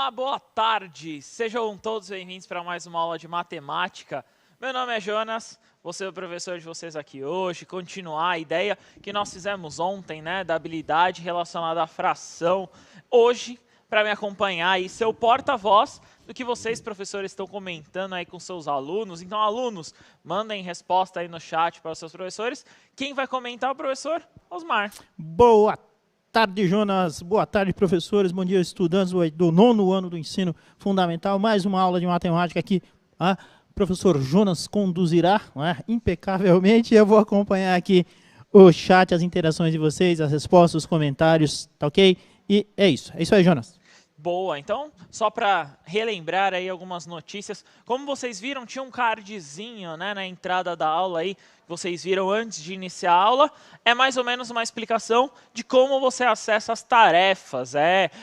Olá, boa tarde! Sejam todos bem-vindos para mais uma aula de matemática. Meu nome é Jonas, vou ser o professor de vocês aqui hoje, continuar a ideia que nós fizemos ontem, né, da habilidade relacionada à fração. Hoje, para me acompanhar e ser o porta-voz do que vocês, professores, estão comentando aí com seus alunos. Então, alunos, mandem resposta aí no chat para os seus professores. Quem vai comentar é o professor Osmar. Boa tarde, Jonas. Boa tarde, professores. Bom dia, estudantes do 9º ano do ensino fundamental. Mais uma aula de matemática aqui. O professor Jonas conduzirá, impecavelmente. Eu vou acompanhar aqui o chat, as interações de vocês, as respostas, os comentários, tá ok? E é isso aí, Jonas. Boa, então, só para relembrar aí algumas notícias, como vocês viram, tinha um cardzinho, né, na entrada da aula aí, que vocês viram antes de iniciar a aula, é mais ou menos uma explicação de como você acessa as tarefas,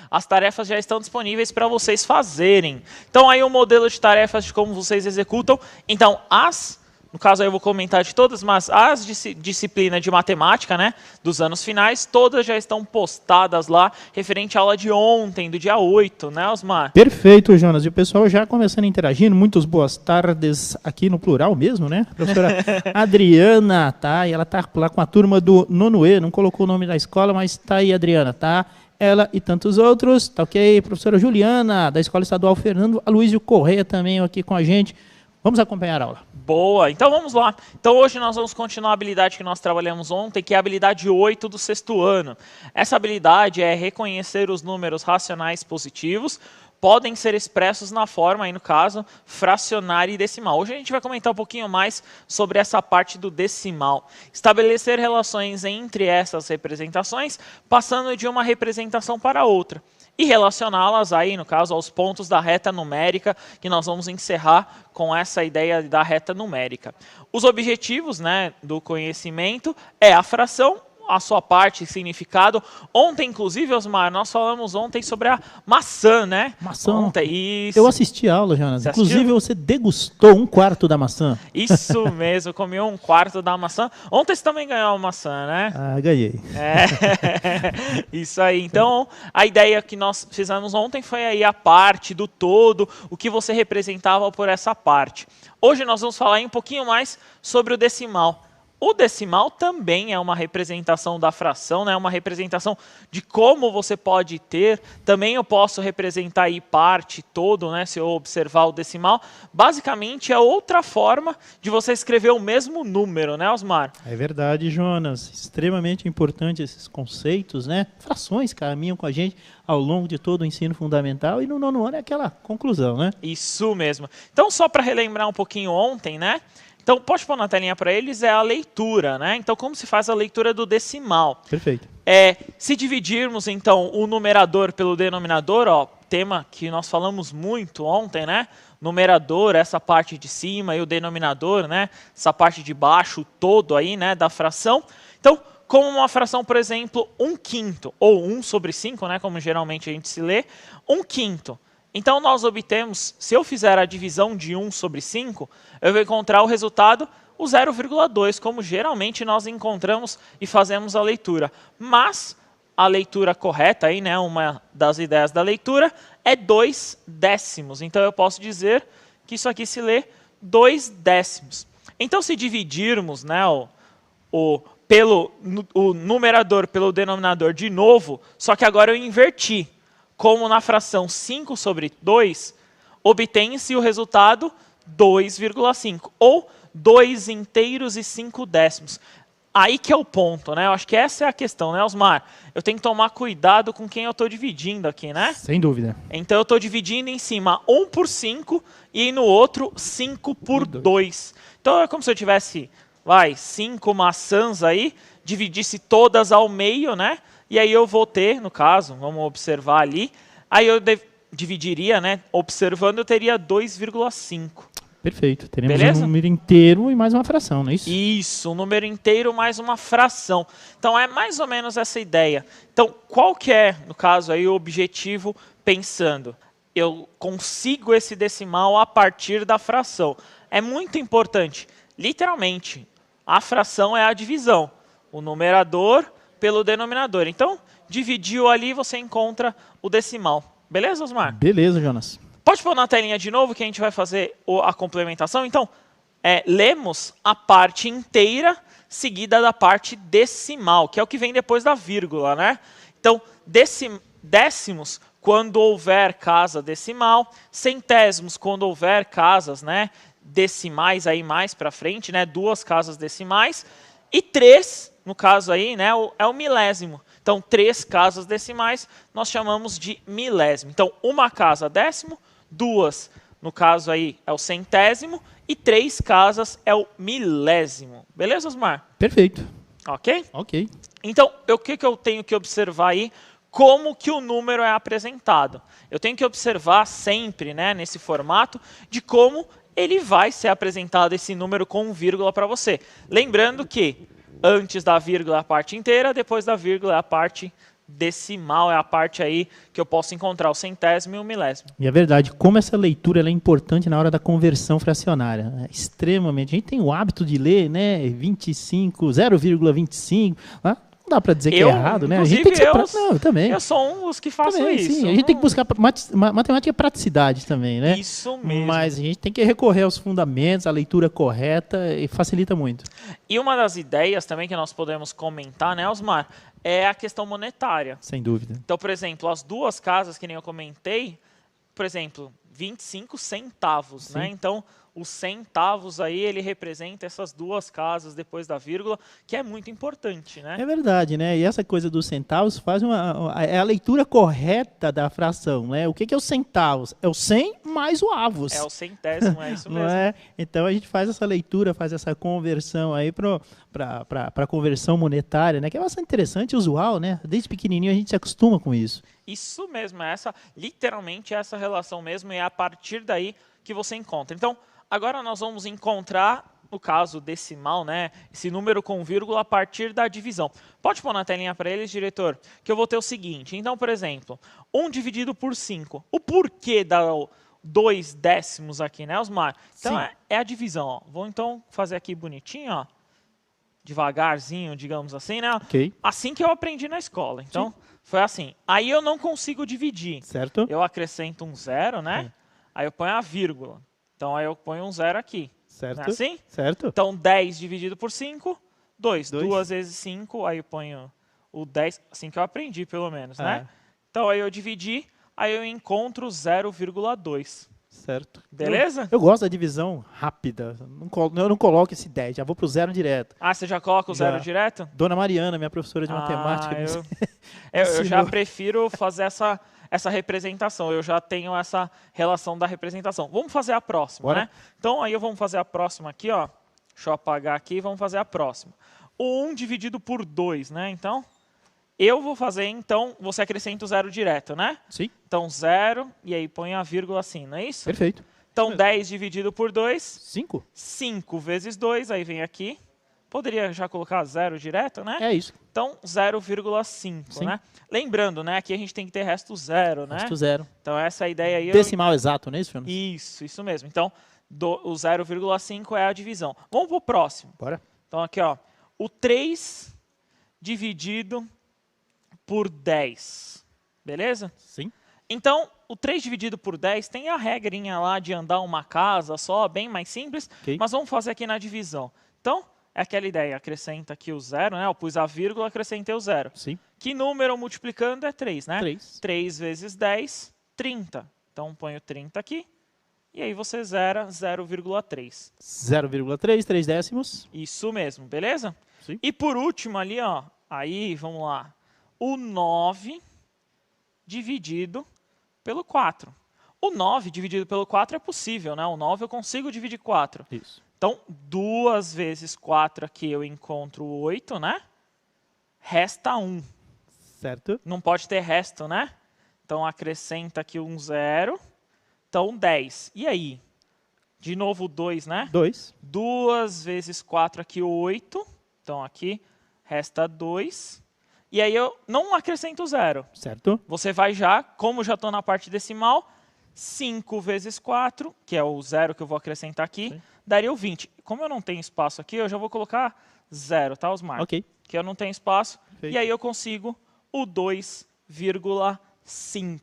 as tarefas já estão disponíveis para vocês fazerem. Então aí o modelo de tarefas de como vocês executam, então no caso aí eu vou comentar de todas, mas as disciplinas de matemática, né, dos anos finais, todas já estão postadas lá, referente à aula de ontem, do dia 8, né, Osmar? Perfeito, Jonas. E o pessoal já começando a interagir, muitas boas tardes aqui no plural mesmo, né? A professora Adriana, tá? E ela tá lá com a turma do 9º E, não colocou o nome da escola, mas tá aí, Adriana, tá? Ela e tantos outros, tá ok? Professora Juliana, da Escola Estadual Fernando Aloysio Correia também aqui com a gente. Vamos acompanhar a aula. Boa, então vamos lá. Então hoje nós vamos continuar a habilidade que nós trabalhamos ontem, que é a habilidade 8 do 6º ano. Essa habilidade é reconhecer os números racionais positivos, podem ser expressos na forma, aí no caso, fracionária e decimal. Hoje a gente vai comentar um pouquinho mais sobre essa parte do decimal. Estabelecer relações entre essas representações, passando de uma representação para outra. E relacioná-las aí, no caso, aos pontos da reta numérica, que nós vamos encerrar com essa ideia da reta numérica. Os objetivos, né, do conhecimento é a fração, a sua parte, significado. Ontem, inclusive, Osmar, nós falamos ontem sobre a maçã, né? Maçã. Ontem, isso. Eu assisti a aula, Jonas. Você Inclusive, assistiu? você degustou 1/4 da maçã. Isso mesmo, comi 1/4 da maçã. Ontem você também ganhou uma maçã, né? Ah, ganhei. Isso aí. Então, a ideia que nós fizemos ontem foi aí a parte do todo, o que você representava por essa parte. Hoje nós vamos falar um pouquinho mais sobre o decimal. O decimal também é uma representação da fração, né? Uma representação de como você pode ter. Também eu posso representar aí parte, todo, né? Se eu observar o decimal. Basicamente é outra forma de você escrever o mesmo número, né, Osmar? É verdade, Jonas. Extremamente importante esses conceitos, né? Frações caminham com a gente ao longo de todo o ensino fundamental e no 9º ano é aquela conclusão, né? Isso mesmo. Então, só para relembrar um pouquinho ontem, né? Então, pode pôr na telinha para eles, é a leitura, né? Então, como se faz a leitura do decimal? Perfeito. Se dividirmos, então, o numerador pelo denominador, ó, tema que nós falamos muito ontem, né? Numerador, essa parte de cima, e o denominador, né? Essa parte de baixo, todo aí, né? Da fração. Então, como uma fração, por exemplo, 1/5, ou 1/5, né? Como geralmente a gente se lê, 1/5. Então, nós obtemos, se eu fizer a divisão de 1/5, eu vou encontrar o resultado, o 0,2, como geralmente nós encontramos e fazemos a leitura. Mas a leitura correta, aí, né, uma das ideias da leitura, é 2 décimos. Então, eu posso dizer que isso aqui se lê 2 décimos. Então, se dividirmos, né, o numerador pelo denominador de novo, só que agora eu inverti. Como na fração 5/2, obtém-se o resultado 2,5, ou 2 inteiros e 5 décimos. Aí que é o ponto, né? Eu acho que essa é a questão, né, Osmar? Eu tenho que tomar cuidado com quem eu estou dividindo aqui, né? Sem dúvida. Então eu estou dividindo em cima 1/5 e no outro 5/2. Então é como se eu tivesse, 5 maçãs aí, dividisse todas ao meio, né? E aí eu vou ter, no caso, vamos observar ali, aí eu dividiria, né? Observando, eu teria 2,5. Perfeito. Teremos Beleza? um número inteiro e mais uma fração, não é isso? Isso, um número inteiro mais uma fração. Então é mais ou menos essa ideia. Então, qual que é, no caso aí, o objetivo pensando? Eu consigo esse decimal a partir da fração. É muito importante. Literalmente, a fração é a divisão. O numerador pelo denominador. Então, dividiu ali, você encontra o decimal. Beleza, Osmar? Beleza, Jonas. Pode pôr na telinha de novo que a gente vai fazer a complementação. Então, lemos a parte inteira seguida da parte decimal, que é o que vem depois da vírgula, né? Então, décimos quando houver casa decimal, centésimos quando houver casas, né, decimais aí mais para frente, né, 2 casas decimais, e 3, no caso aí, né, é o milésimo. Então, 3 casas decimais nós chamamos de milésimo. Então, uma casa décimo, 2, no caso aí, é o centésimo, e 3 casas é o milésimo. Beleza, Osmar? Perfeito. Ok? Ok. Então, o que eu tenho que observar aí? Como que o número é apresentado. Eu tenho que observar sempre, né, nesse formato, de como ele vai ser apresentado, esse número com vírgula para você. Lembrando que antes da vírgula é a parte inteira, depois da vírgula é a parte decimal, é a parte aí que eu posso encontrar o centésimo e o milésimo. E é verdade, como essa leitura ela é importante na hora da conversão fracionária. É extremamente. A gente tem o hábito de ler, né, 25, 0,25, né? Não dá para dizer que é errado, né? A gente tem que ser não, também. Eu sou um dos que faço também, isso. Sim. A gente tem que buscar matemática é praticidade também, né? Isso mesmo. Mas a gente tem que recorrer aos fundamentos, à leitura correta e facilita muito. E uma das ideias também que nós podemos comentar, né, Osmar, é a questão monetária. Sem dúvida. Então, por exemplo, as 2 casas que nem eu comentei, por exemplo, 25 centavos, Sim. né? Então, os centavos aí, ele representa essas 2 casas depois da vírgula, que é muito importante, né? É verdade, né? E essa coisa dos centavos faz é a leitura correta da fração, né? O que é os centavos? É o 100 mais o avos. É o centésimo, é isso mesmo. Não é? Então a gente faz essa leitura, faz essa conversão aí para a conversão monetária, né? Que é bastante interessante e usual, né? Desde pequenininho a gente se acostuma com isso. Isso mesmo, literalmente essa relação mesmo, e é a partir daí que você encontra. Então, agora nós vamos encontrar, no caso decimal, né, esse número com vírgula a partir da divisão. Pode pôr na telinha para eles, diretor, que eu vou ter o seguinte. Então, por exemplo, 1 dividido por 5. O porquê dá 2 décimos aqui, né, Osmar? Então, é a divisão. Ó. Vou então fazer aqui bonitinho, ó, devagarzinho, digamos assim, né? Ok. Assim que eu aprendi na escola. Então, foi assim. Aí eu não consigo dividir. Certo. Eu acrescento um 0, né? Aí eu ponho a vírgula. Então, aí eu ponho um 0 aqui. Certo. Não é assim? Certo. Então, 10 dividido por 5, 2. 2. 2 vezes 5, aí eu ponho o 10, assim que eu aprendi, pelo menos, né? Então, aí eu dividi, aí eu encontro 0,2. Certo. Beleza? Eu gosto da divisão rápida. Eu não coloco esse 10, já vou pro 0 direto. Ah, você já coloca o 0 direto? Dona Mariana, minha professora de matemática. Eu já prefiro fazer essa representação. Eu já tenho essa relação da representação. Vamos fazer a próxima, Bora. né? Então, aí vamos fazer a próxima aqui, ó. Deixa eu apagar aqui e vamos fazer a próxima. O 1 dividido por 2, né? Então, eu vou fazer, então, você acrescenta o 0 direto, né? Sim. Então, 0, e aí põe a vírgula assim, não é isso? Perfeito. Então, 10 dividido por 2. 5? 5 vezes 2, aí vem aqui. Poderia já colocar 0 direto, né? É isso. Então, 0,5, né? Lembrando, né? Aqui a gente tem que ter resto 0, né? Resto 0. Então, essa é a ideia aí. Decimal exato, não é isso, Jonas? Isso mesmo. Então, o 0,5 é a divisão. Vamos para o próximo. Bora. Então, aqui, ó. O 3 dividido por 10. Beleza? Sim. Então, o 3 dividido por 10 tem a regrinha lá de andar uma casa só, bem mais simples. Ok. Mas vamos fazer aqui na divisão. Então, é aquela ideia, acrescenta aqui o 0, né? Eu pus a vírgula, acrescentei o 0. Sim. Que número multiplicando é 3, né? 3. 3 vezes 10, 30. Então, ponho 30 aqui. E aí você zera 0,3. 0,3, 3 décimos. Isso mesmo, beleza? Sim. E por último ali, ó. Aí, vamos lá. O 9 dividido pelo 4. O 9 dividido pelo 4 é possível, né? O 9 eu consigo dividir 4. Isso. Então, 2 vezes 4 aqui eu encontro 8, né? Resta 1. Certo. Não pode ter resto, né? Então, acrescenta aqui um 0. Então, 10. E aí? De novo, 2, né? 2. 2 vezes 4 aqui, 8. Então, aqui resta 2. E aí eu não acrescento 0. Certo. Você vai já, como já estou na parte decimal, 5 vezes 4, que é o 0 que eu vou acrescentar aqui, Sim. daria o 20. Como eu não tenho espaço aqui, eu já vou colocar 0, tá, Osmar? Ok. Que eu não tenho espaço. Perfeito. E aí eu consigo o 2,5.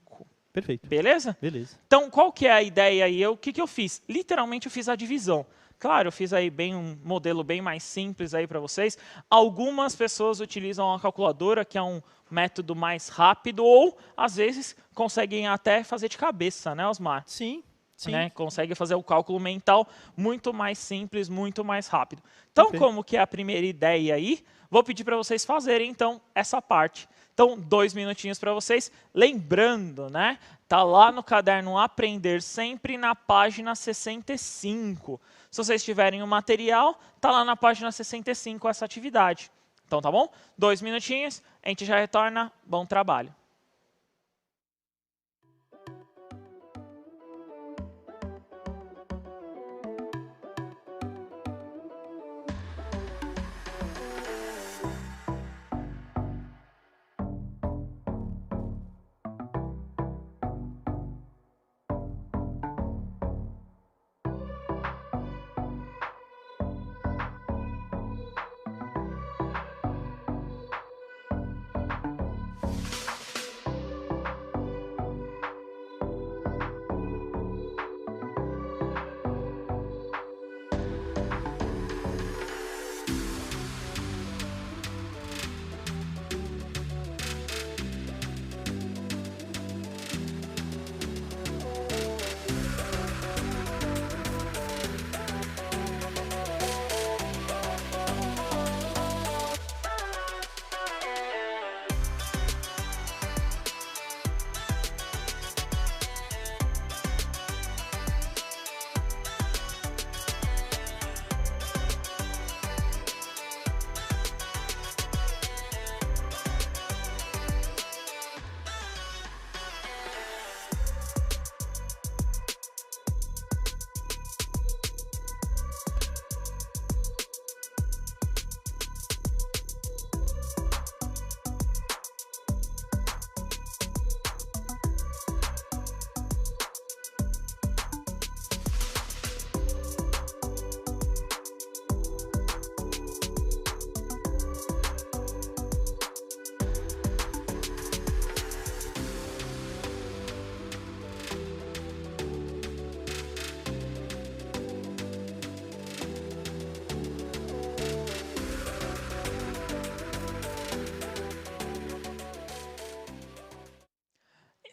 Perfeito. Beleza? Beleza. Então, qual que é a ideia aí? O que eu fiz? Literalmente, eu fiz a divisão. Claro, eu fiz aí um modelo bem mais simples aí para vocês. Algumas pessoas utilizam a calculadora, que é um método mais rápido, ou, às vezes, conseguem até fazer de cabeça, né, Osmar? Sim, sim. Né? Consegue fazer o cálculo mental muito mais simples, muito mais rápido. Então, Perfeito. como que é a primeira ideia aí, vou pedir para vocês fazerem, então, essa parte. Então, 2 minutinhos para vocês. Lembrando, né? Tá lá no caderno Aprender Sempre, na página 65. Se vocês tiverem o material, tá lá na página 65 essa atividade. Então, tá bom? 2 minutinhos, a gente já retorna. Bom trabalho.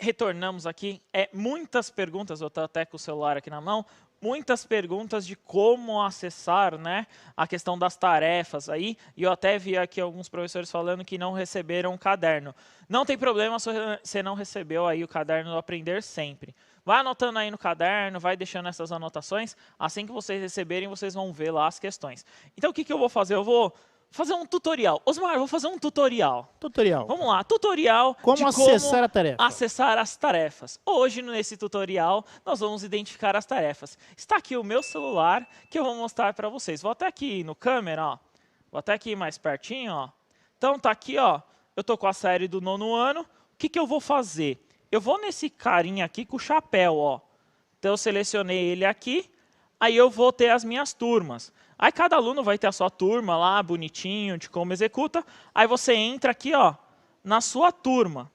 Retornamos aqui, muitas perguntas, eu estou até com o celular aqui na mão, muitas perguntas de como acessar, né, a questão das tarefas aí, e eu até vi aqui alguns professores falando que não receberam o caderno. Não tem problema se você não recebeu aí o caderno do Aprender Sempre. Vai anotando aí no caderno, vai deixando essas anotações, assim que vocês receberem, vocês vão ver lá as questões. Então, o que eu vou fazer? Eu vou fazer um tutorial. Osmar, eu vou fazer um tutorial. Tutorial. Vamos lá, tutorial Como acessar a tarefa. Acessar as tarefas. Hoje, nesse tutorial, nós vamos identificar as tarefas. Está aqui o meu celular, que eu vou mostrar para vocês. Vou até aqui no câmera, ó. Vou até aqui mais pertinho, ó. Então, tá aqui, ó. Eu estou com a série do 9º ano. O que eu vou fazer? Eu vou nesse carinha aqui com o chapéu, ó. Então, eu selecionei ele aqui. Aí eu vou ter as minhas turmas. Aí cada aluno vai ter a sua turma lá, bonitinho, de como executa. Aí você entra aqui, ó, na sua turma.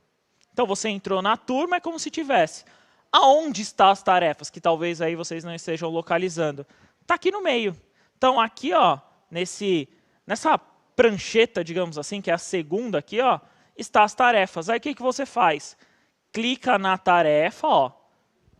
Então você entrou na turma, é como se tivesse. Aonde estão as tarefas? Que talvez aí vocês não estejam localizando. Está aqui no meio. Então aqui, ó, nessa prancheta, digamos assim, que é a segunda aqui, ó, está as tarefas. Aí o que você faz? Clica na tarefa, ó.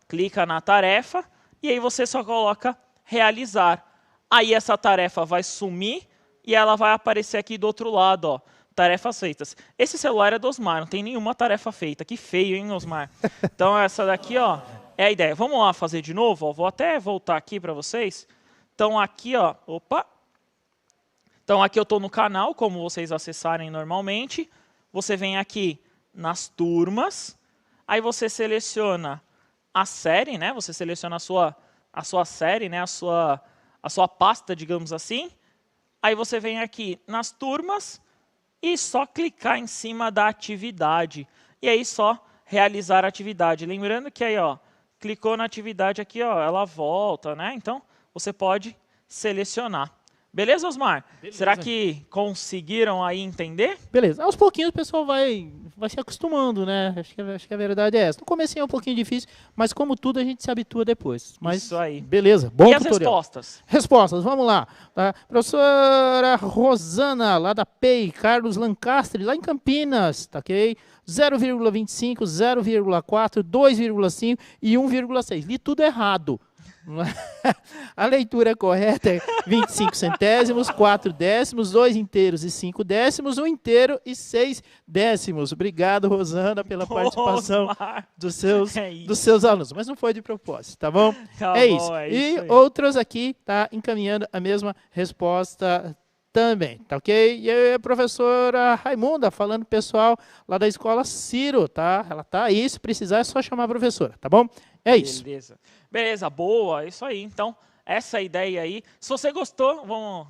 Clica na tarefa e aí você só coloca realizar. Aí essa tarefa vai sumir e ela vai aparecer aqui do outro lado, ó, tarefas feitas. Esse celular é do Osmar, não tem nenhuma tarefa feita. Que feio, hein, Osmar? Então essa daqui, ó, é a ideia. Vamos lá fazer de novo, ó. Vou até voltar aqui para vocês. Então aqui, ó, opa. Então aqui eu estou no canal, como vocês acessarem normalmente. Você vem aqui nas turmas, aí você seleciona a série, né? Você seleciona a sua série, né? A sua pasta, digamos assim. Aí você vem aqui nas turmas e só clicar em cima da atividade. E aí só realizar a atividade. Lembrando que aí, ó, clicou na atividade aqui, ó, ela volta, né? Então, você pode selecionar. Beleza, Osmar? Beleza. Será que conseguiram aí entender? Beleza. Aos pouquinhos o pessoal vai se acostumando, né? Acho que a verdade é essa. No começo é um pouquinho difícil, mas como tudo a gente se habitua depois. Mas Isso aí. beleza, bom E as tutorial. respostas? Respostas, vamos lá. Tá? Professora Rosana, lá da PEI, Carlos Lancastre, lá em Campinas, tá ok? 0,25, 0,4, 2,5 e 1,6. Li tudo errado. A leitura correta é 25 centésimos, 4 décimos, 2 inteiros e 5 décimos, 1 inteiro e 6 décimos. Obrigado, Rosana, pela participação Osmar. dos É isso. seus alunos. Mas não foi de propósito, tá bom? Tá É bom, isso. é E isso aí. outros aqui tá encaminhando a mesma resposta também, tá ok? E aí, a professora Raimunda, falando pessoal lá da escola Ciro, tá? Ela tá aí, se precisar é só chamar a professora, tá bom? É isso. Beleza. Beleza, boa, isso aí. Então, essa ideia aí. Se você gostou, vamos.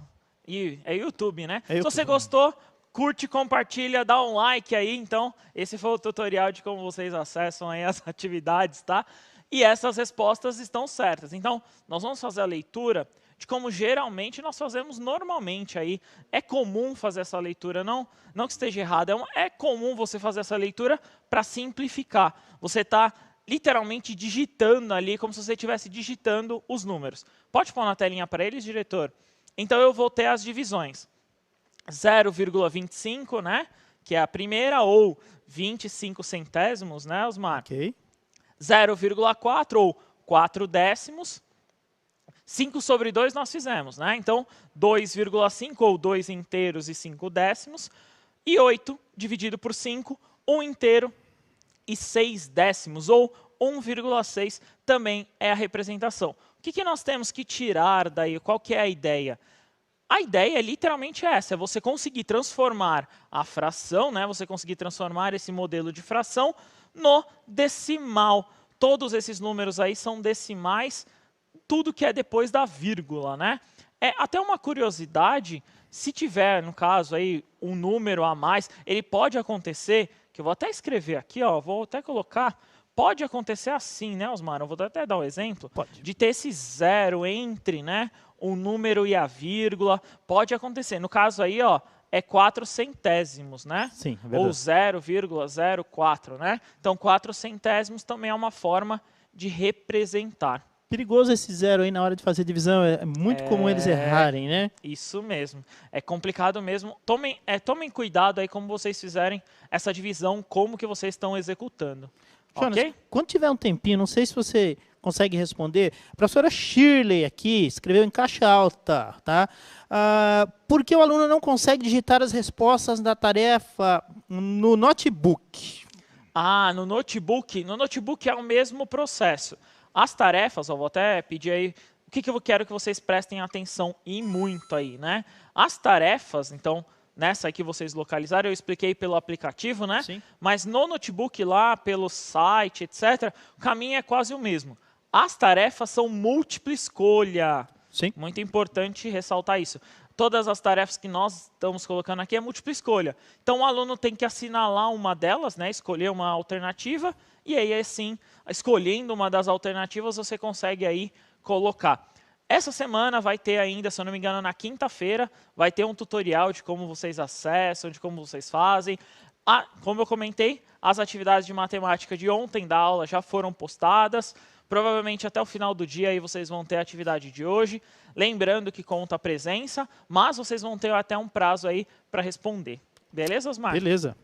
É YouTube, né? É YouTube. Se você gostou, curte, compartilha, dá um like aí. Então, esse foi o tutorial de como vocês acessam aí as atividades, tá? E essas respostas estão certas. Então, nós vamos fazer a leitura de como geralmente nós fazemos normalmente aí. É comum fazer essa leitura, não que esteja errado, é comum você fazer essa leitura para simplificar. Você está literalmente digitando ali, como se você estivesse digitando os números. Pode pôr na telinha para eles, diretor? Então eu vou ter as divisões. 0,25, né? Que é a primeira, ou 25 centésimos, né, Osmar? Ok. 0,4 ou 4 décimos. 5 sobre 2 nós fizemos, né? Então, 2,5 ou 2 inteiros e 5 décimos. E 8 dividido por 5, 1 inteiro e 6 décimos, ou 1,6 também é a representação. O que nós temos que tirar daí? Qual que é a ideia? A ideia é literalmente essa, é você conseguir transformar a fração, né? Você conseguir transformar esse modelo de fração no decimal. Todos esses números aí são decimais, tudo que é depois da vírgula, né? É até uma curiosidade, se tiver, no caso aí, um número a mais, ele pode acontecer, que eu vou até escrever aqui, ó, vou até colocar, pode acontecer assim, né, Osmar? Eu vou até dar um exemplo, Pode. de ter esse zero entre, né, o número e a vírgula, pode acontecer. No caso aí, ó, é 4 centésimos, né? Sim, é Ou verdade. 0,04, né? Então, 4 centésimos também é uma forma de representar. Perigoso esse zero aí na hora de fazer divisão, é muito comum eles errarem, né? Isso mesmo. É complicado mesmo. Tomem cuidado aí como vocês fizerem essa divisão, como que vocês estão executando. Jonas, Ok? quando tiver um tempinho, não sei se você consegue responder, a professora Shirley aqui escreveu em caixa alta, tá? Por que o aluno não consegue digitar as respostas da tarefa no notebook? No notebook é o mesmo processo. As tarefas, eu vou até pedir aí, o que eu quero que vocês prestem atenção e muito aí, né? As tarefas, então, nessa aqui vocês localizaram, eu expliquei pelo aplicativo, né? Sim. Mas no notebook lá, pelo site, etc., o caminho é quase o mesmo. As tarefas são múltipla escolha. Sim. Muito importante ressaltar isso. Todas as tarefas que nós estamos colocando aqui é múltipla escolha. Então, o aluno tem que assinalar uma delas, né, escolher uma alternativa, e aí, assim, escolhendo uma das alternativas, você consegue aí colocar. Essa semana vai ter ainda, se eu não me engano, na quinta-feira, vai ter um tutorial de como vocês acessam, de como vocês fazem. Como eu comentei, as atividades de matemática de ontem da aula já foram postadas. Provavelmente até o final do dia aí vocês vão ter a atividade de hoje. Lembrando que conta a presença, mas vocês vão ter até um prazo aí para responder. Beleza, Osmar? Beleza.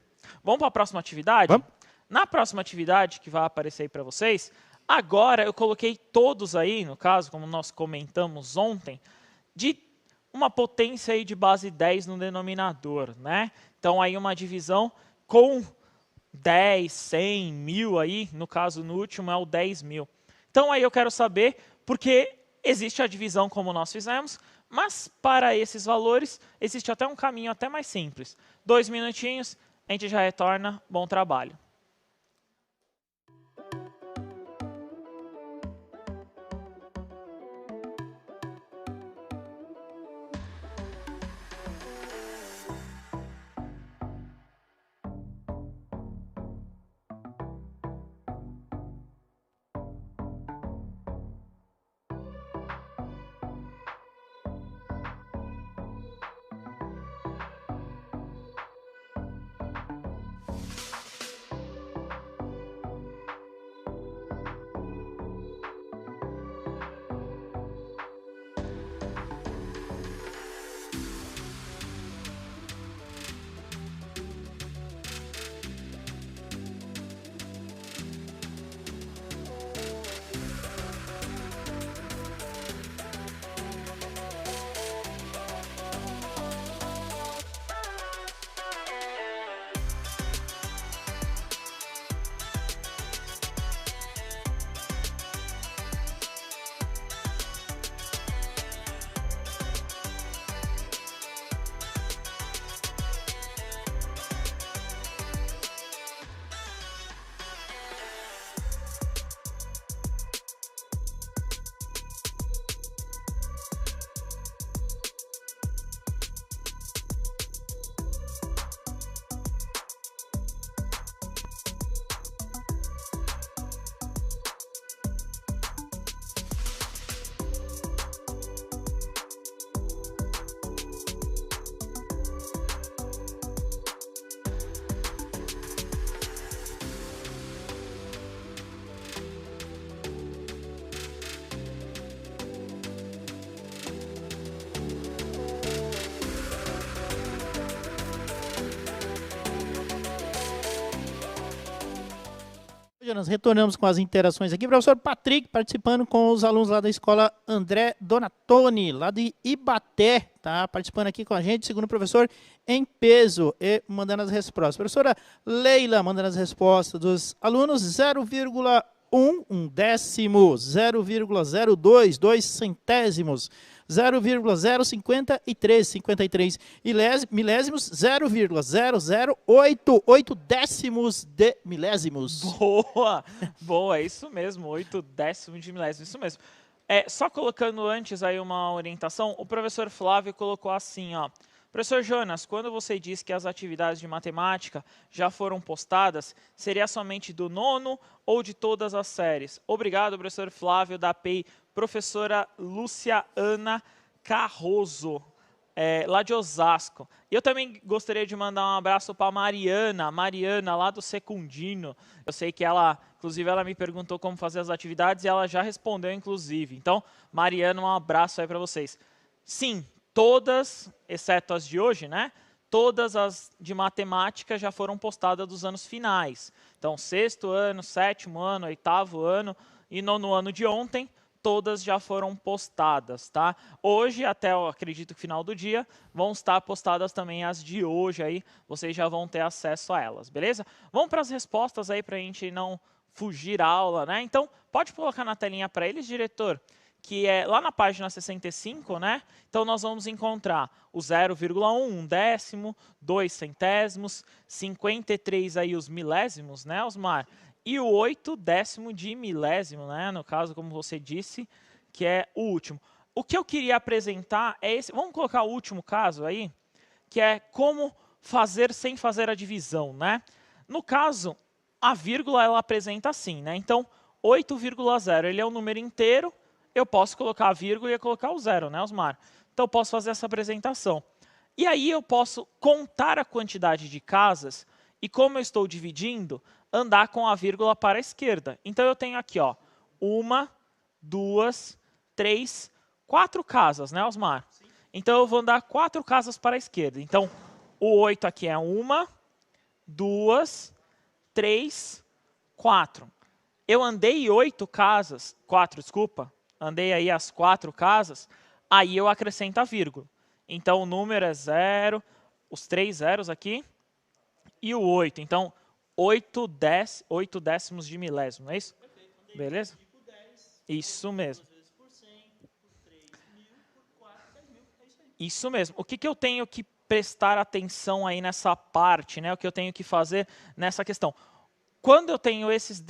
Vamos para a próxima atividade? Vamos. Na próxima atividade que vai aparecer aí para vocês, agora eu coloquei todos aí, no caso, como nós comentamos ontem, de uma potência aí de base 10 no denominador, né? Então aí uma divisão com 10, 100, 1000 aí, no caso no último é o 10.000. Então aí eu quero saber, porque existe a divisão como nós fizemos, mas para esses valores existe até um caminho até mais simples. 2 minutinhos, a gente já retorna. Bom trabalho. Jonas, retornamos com as interações aqui. Professor Patrick participando com os alunos lá da escola André Donatoni, lá de Ibaté, tá? Participando aqui com a gente, segundo o professor, em peso e mandando as respostas. Professora Leila mandando as respostas dos alunos, 0,1, um décimo, 0,02, 2 centésimos, 0,053 milésimos, 0,008, 8 décimos de milésimos. Boa, boa, é isso mesmo, 8 décimos de milésimo, isso mesmo. Só colocando antes aí uma orientação, o professor Flávio colocou assim, ó. Professor Jonas, quando você diz que as atividades de matemática já foram postadas, seria somente do nono ou de todas as séries? Obrigado, professor Flávio, da API, professora Lúcia Ana Carroso, lá de Osasco. E eu também gostaria de mandar um abraço para a Mariana, lá do Secundino. Eu sei que ela, inclusive, ela me perguntou como fazer as atividades e ela já respondeu, inclusive. Então, Mariana, um abraço aí para vocês. Sim, todas, exceto as de hoje, né? Todas as de matemática já foram postadas dos anos finais. Então, 6º ano, 7º ano, 8º ano e 9º ano de ontem, todas já foram postadas, tá? Hoje, até eu acredito que final do dia, vão estar postadas também as de hoje aí, vocês já vão ter acesso a elas, beleza? Vamos para as respostas aí para a gente não fugir a aula, né? Então, pode colocar na telinha para eles, diretor, que é lá na página 65, né? Então, nós vamos encontrar o 0,1, um décimo, 2 centésimos, 53 aí os milésimos, né, Osmar? E o 8 décimo de milésimo, né? No caso, como você disse, que é o último. O que eu queria apresentar é esse. Vamos colocar o último caso aí, que é como fazer sem fazer a divisão, né? No caso, a vírgula ela apresenta assim, né? Então, 8,0, ele é um número inteiro, eu posso colocar a vírgula e colocar o zero, né, Osmar? Então, eu posso fazer essa apresentação. E aí eu posso contar a quantidade de casas e, como eu estou dividindo, andar com a vírgula para a esquerda. Então, eu tenho aqui, ó, 1, 2, 3, 4 casas, né, Osmar? Sim. Então, eu vou andar 4 casas para a esquerda. Então, o 8 aqui é 1, 2, 3, 4. Eu andei 8 casas, 4, desculpa, andei aí as 4 casas, aí eu acrescento a vírgula. Então, o número é 0, os 3 zeros aqui, e o 8. Então, 8 décimos de milésimo, não é isso? Perfeito. Beleza? Por 10, isso mesmo. Por 100, por 3 mil, por 4, 10 mil, é isso aí. Isso mesmo. O que eu tenho que prestar atenção aí nessa parte, né? O que eu tenho que fazer nessa questão? Quando eu tenho esses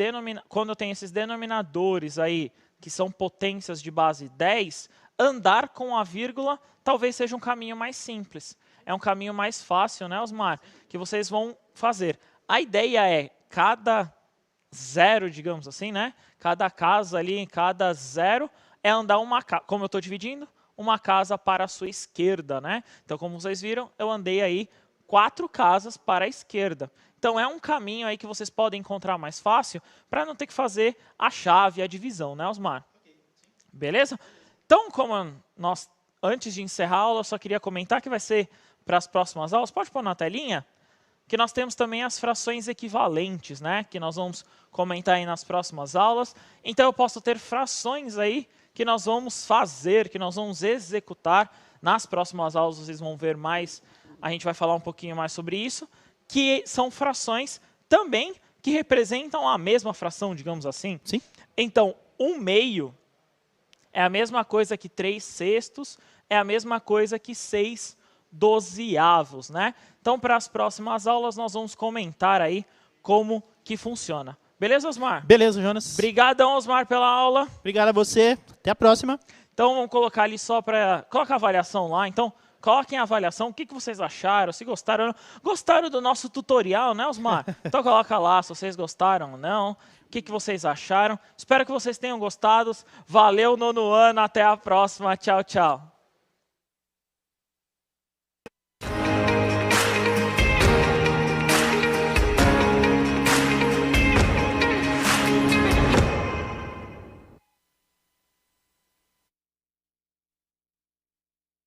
denominadores aí, que são potências de base 10, andar com a vírgula talvez seja um caminho mais simples. É um caminho mais fácil, né, Osmar? Que vocês vão fazer. A ideia é, cada zero, digamos assim, né? Cada casa ali, cada zero, é andar uma casa. Como eu estou dividindo? Uma casa para a sua esquerda, né? Então, como vocês viram, eu andei aí 4 casas para a esquerda. Então, é um caminho aí que vocês podem encontrar mais fácil para não ter que fazer a chave, a divisão, né, Osmar? Beleza? Então, como nós, antes de encerrar a aula, eu só queria comentar que vai ser para as próximas aulas. Pode pôr na telinha? Que nós temos também as frações equivalentes, né? Que nós vamos comentar aí nas próximas aulas. Então, eu posso ter frações aí que nós vamos fazer, que nós vamos executar. Nas próximas aulas, vocês vão ver mais, a gente vai falar um pouquinho mais sobre isso, que são frações também que representam a mesma fração, digamos assim. Sim. Então, 1/2 é a mesma coisa que 3/6, é a mesma coisa que 6/12, né? Então, para as próximas aulas, nós vamos comentar aí como que funciona. Beleza, Osmar? Beleza, Jonas. Obrigadão, Osmar, pela aula. Obrigado a você. Até a próxima. Então, vamos colocar ali só para... Coloca a avaliação lá, então... Coloquem a avaliação, o que vocês acharam, se gostaram ou não. Gostaram do nosso tutorial, né, Osmar? Então coloca lá se vocês gostaram ou não, o que vocês acharam. Espero que vocês tenham gostado. Valeu, 9º ano, até a próxima. Tchau, tchau.